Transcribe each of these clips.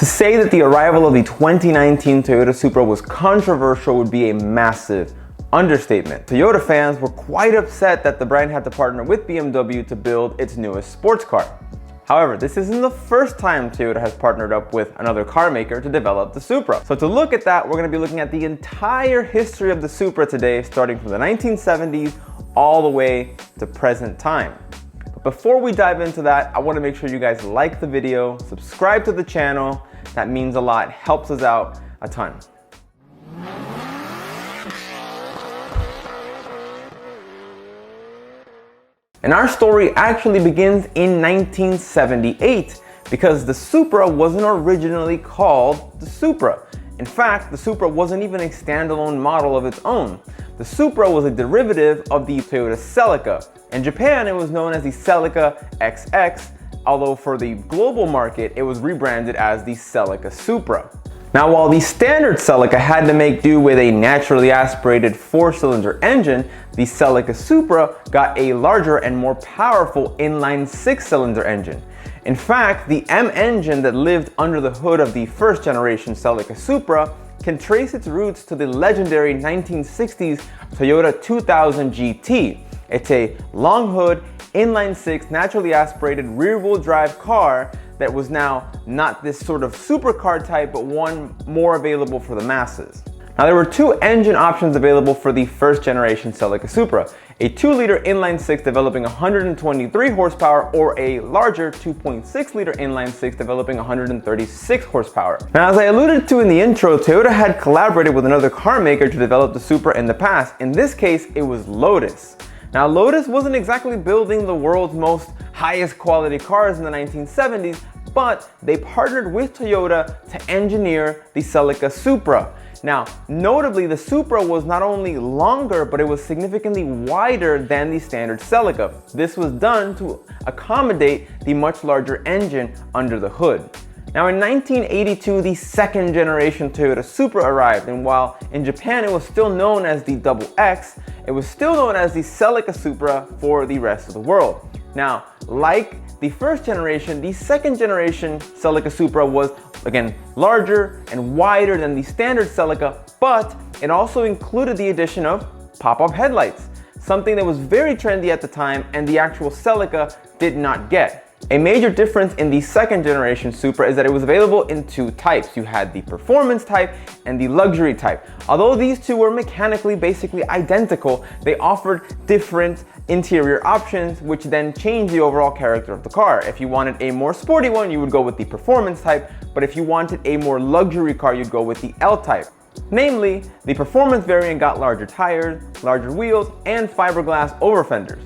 To say that the arrival of the 2019 Toyota Supra was controversial would be a massive understatement. Toyota fans were quite upset that the brand had to partner with BMW to build its newest sports car. However, this isn't the first time Toyota has partnered up with another car maker to develop the Supra. So to look at that, we're going to be looking at the entire history of the Supra today, starting from the 1970s all the way to present time. But before we dive into that, I want to make sure you guys like the video, subscribe to the channel. That means a lot, helps us out a ton. And our story actually begins in 1978 because the Supra wasn't originally called the Supra. In fact, the Supra wasn't even a standalone model of its own. The Supra was a derivative of the Toyota Celica. In Japan, it was known as the Celica XX, although for the global market, it was rebranded as the Celica Supra. Now, while the standard Celica had to make do with a naturally aspirated 4-cylinder engine, the Celica Supra got a larger and more powerful inline 6-cylinder engine. In fact, the M engine that lived under the hood of the first generation Celica Supra can trace its roots to the legendary 1960s Toyota 2000 GT. It's a long hood, inline 6, naturally aspirated rear-wheel drive car that was now not this sort of supercar type, but one more available for the masses. Now, there were two engine options available for the first generation Celica Supra: a 2-liter inline 6 developing 123 horsepower, or a larger 2.6-liter inline 6 developing 136 horsepower. Now, as I alluded to in the intro, Toyota had collaborated with another car maker to develop the Supra in the past. In this case, it was Lotus. Now, Lotus wasn't exactly building the world's most highest quality cars in the 1970s, but they partnered with Toyota to engineer the Celica Supra. Now, notably, the Supra was not only longer, but it was significantly wider than the standard Celica. This was done to accommodate the much larger engine under the hood. Now, in 1982, the second generation Toyota Supra arrived, and while in Japan it was still known as the XX, it was still known as the Celica Supra for the rest of the world. Now, like the first generation, the second generation Celica Supra was, again, larger and wider than the standard Celica, but it also included the addition of pop-up headlights, something that was very trendy at the time and the actual Celica did not get. A major difference in the second generation Supra is that it was available in two types. You had the performance type and the luxury type. Although these two were mechanically basically identical, they offered different interior options, which then changed the overall character of the car. If you wanted a more sporty one, you would go with the performance type, but if you wanted a more luxury car, you'd go with the L type. Namely, the performance variant got larger tires, larger wheels, and fiberglass over fenders.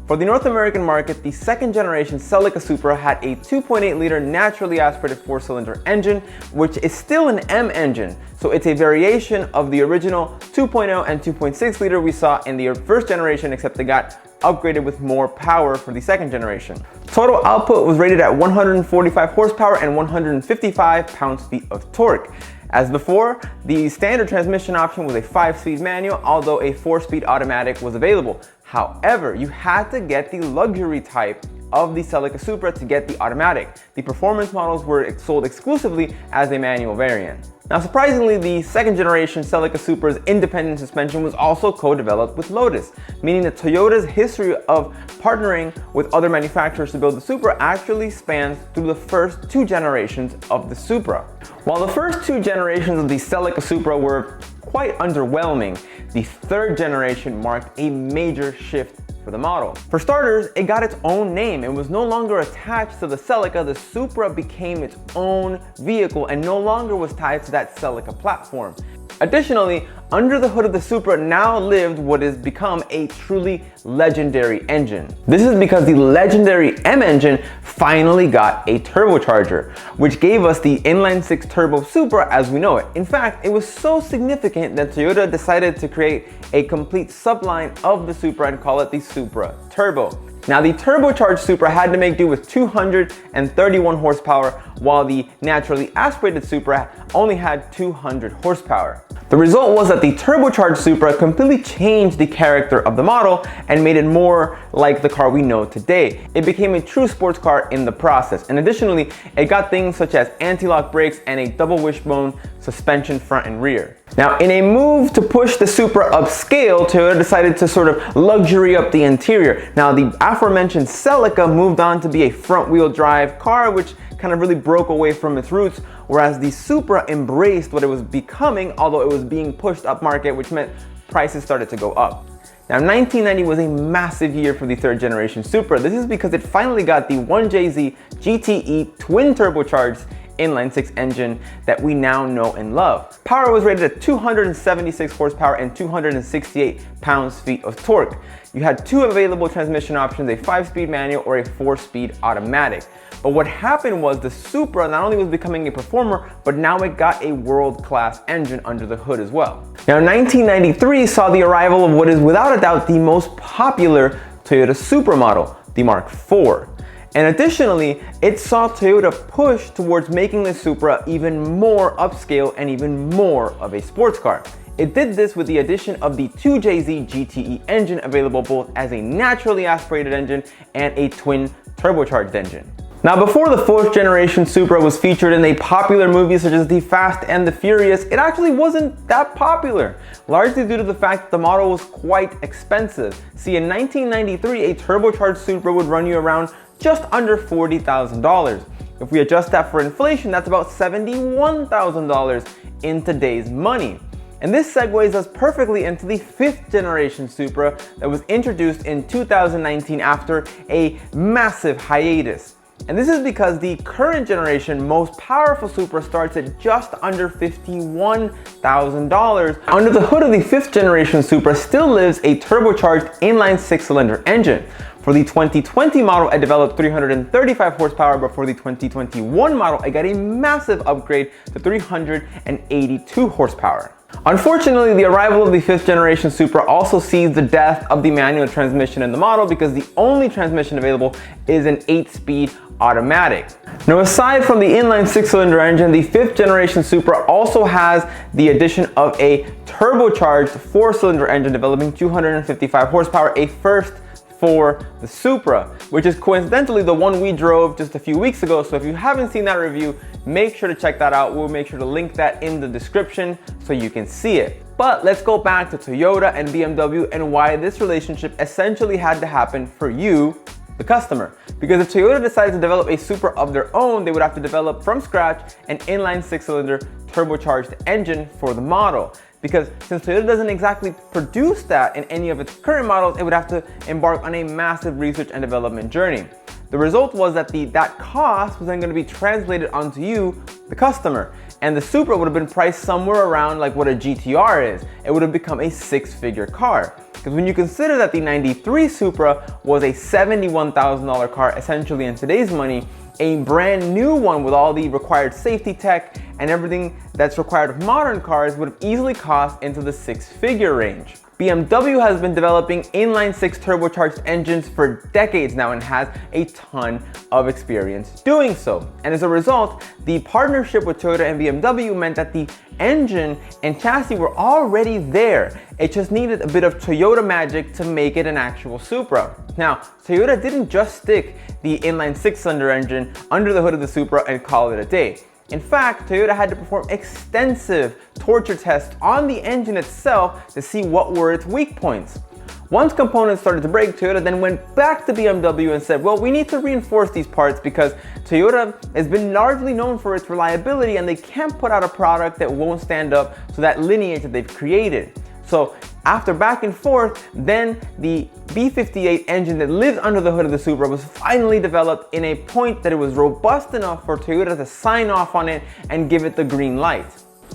For the North American market, the second generation Celica Supra had a 2.8-liter naturally aspirated 4-cylinder engine, which is still an M engine. So it's a variation of the original 2.0 and 2.6-liter we saw in the first generation, except it got upgraded with more power for the second generation. Total output was rated at 145 horsepower and 155 pound-feet of torque. As before, the standard transmission option was a 5-speed manual, although a 4-speed automatic was available. However, you had to get the luxury type of the Celica Supra to get the automatic. The performance models were sold exclusively as a manual variant. Now, surprisingly, the second generation Celica Supra's independent suspension was also co-developed with Lotus, meaning that Toyota's history of partnering with other manufacturers to build the Supra actually spans through the first two generations of the Supra. While the first two generations of the Celica Supra were quite underwhelming, the third generation marked a major shift for the model. For starters, it got its own name. It was no longer attached to the Celica. The Supra became its own vehicle and no longer was tied to that Celica platform. Additionally, under the hood of the Supra now lived what has become a truly legendary engine. This is because the legendary M engine finally got a turbocharger, which gave us the inline 6 turbo Supra as we know it. In fact, it was so significant that Toyota decided to create a complete subline of the Supra and call it the Supra Turbo. Now the turbocharged Supra had to make do with 231 horsepower, while the naturally aspirated Supra only had 200 horsepower. The result was that the turbocharged Supra completely changed the character of the model and made it more like the car we know today. It became a true sports car in the process, and additionally, it got things such as anti-lock brakes and a double wishbone suspension front and rear. Now, in a move to push the Supra upscale, Toyota decided to sort of luxury up the interior. Now, the aforementioned Celica moved on to be a front-wheel drive car, which kind of really broke away from its roots, whereas the Supra embraced what it was becoming, although it was being pushed up market, which meant prices started to go up. Now, 1990 was a massive year for the third generation Supra. This is because it finally got the 1JZ GTE twin turbocharged inline 6 engine that we now know and love. Power was rated at 276 horsepower and 268 pounds-feet of torque. You had two available transmission options, a 5-speed manual or a 4-speed automatic. But what happened was the Supra not only was becoming a performer, but now it got a world-class engine under the hood as well. Now, 1993 saw the arrival of what is without a doubt the most popular Toyota Supra model, the Mark IV. And additionally, it saw Toyota push towards making the Supra even more upscale and even more of a sports car. It did this with the addition of the 2JZ GTE engine, available both as a naturally aspirated engine and a twin turbocharged engine. Now, before the fourth generation Supra was featured in a popular movies such as The Fast and the Furious, it actually wasn't that popular, largely due to the fact that the model was quite expensive. See, in 1993, a turbocharged Supra would run you around just under $40,000. If we adjust that for inflation, that's about $71,000 in today's money. And this segues us perfectly into the fifth generation Supra that was introduced in 2019 after a massive hiatus. And this is because the current generation most powerful Supra starts at just under $51,000. Under the hood of the fifth generation Supra still lives a turbocharged inline 6-cylinder engine. For the 2020 model, it developed 335 horsepower, but for the 2021 model, it got a massive upgrade to 382 horsepower. Unfortunately, the arrival of the fifth generation Supra also sees the death of the manual transmission in the model, because the only transmission available is an 8-speed automatic. Now, aside from the inline 6-cylinder engine, the fifth generation Supra also has the addition of a turbocharged 4-cylinder engine developing 255 horsepower, a first for the Supra, which is coincidentally the one we drove just a few weeks ago. So if you haven't seen that review, make sure to check that out. We'll make sure to link that in the description so you can see it. But let's go back to Toyota and BMW and why this relationship essentially had to happen for you, the customer. Because if Toyota decided to develop a Supra of their own, they would have to develop from scratch an inline 6-cylinder turbocharged engine for the model. Because since Toyota doesn't exactly produce that in any of its current models, it would have to embark on a massive research and development journey. The result was that that cost was then going to be translated onto you, the customer. And the Supra would have been priced somewhere around like what a GTR is. It would have become a 6-figure car. Because when you consider that the 93 Supra was a $71,000 car, essentially in today's money, a brand new one with all the required safety tech and everything that's required of modern cars would have easily cost into the 6-figure range. BMW has been developing inline 6 turbocharged engines for decades now and has a ton of experience doing so. And as a result, the partnership with Toyota and BMW meant that the engine and chassis were already there. It just needed a bit of Toyota magic to make it an actual Supra. Now, Toyota didn't just stick the inline 6-cylinder engine under the hood of the Supra and call it a day. In fact, Toyota had to perform extensive torture tests on the engine itself to see what were its weak points. Once components started to break, Toyota then went back to BMW and said, well, we need to reinforce these parts because Toyota has been largely known for its reliability and they can't put out a product that won't stand up to that lineage that they've created. So after back and forth, then the B58 engine that lives under the hood of the Supra was finally developed in a point that it was robust enough for Toyota to sign off on it and give it the green light.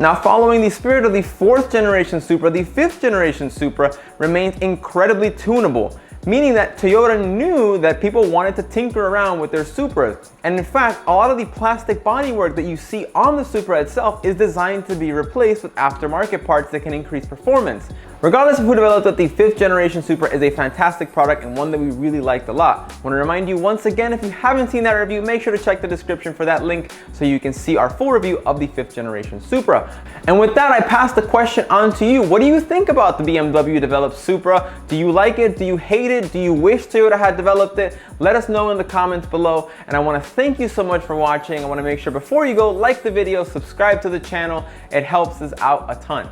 Now, following the spirit of the fourth generation Supra, the fifth generation Supra remains incredibly tunable, meaning that Toyota knew that people wanted to tinker around with their Supras. And in fact, a lot of the plastic bodywork that you see on the Supra itself is designed to be replaced with aftermarket parts that can increase performance. Regardless of who developed it, the 5th generation Supra is a fantastic product and one that we really liked a lot. I want to remind you once again, if you haven't seen that review, make sure to check the description for that link so you can see our full review of the 5th generation Supra. And with that, I pass the question on to you. What do you think about the BMW developed Supra? Do you like it? Do you hate it? Do you wish Toyota had developed it? Let us know in the comments below. And I want to thank you so much for watching. I want to make sure before you go, like the video, subscribe to the channel. It helps us out a ton.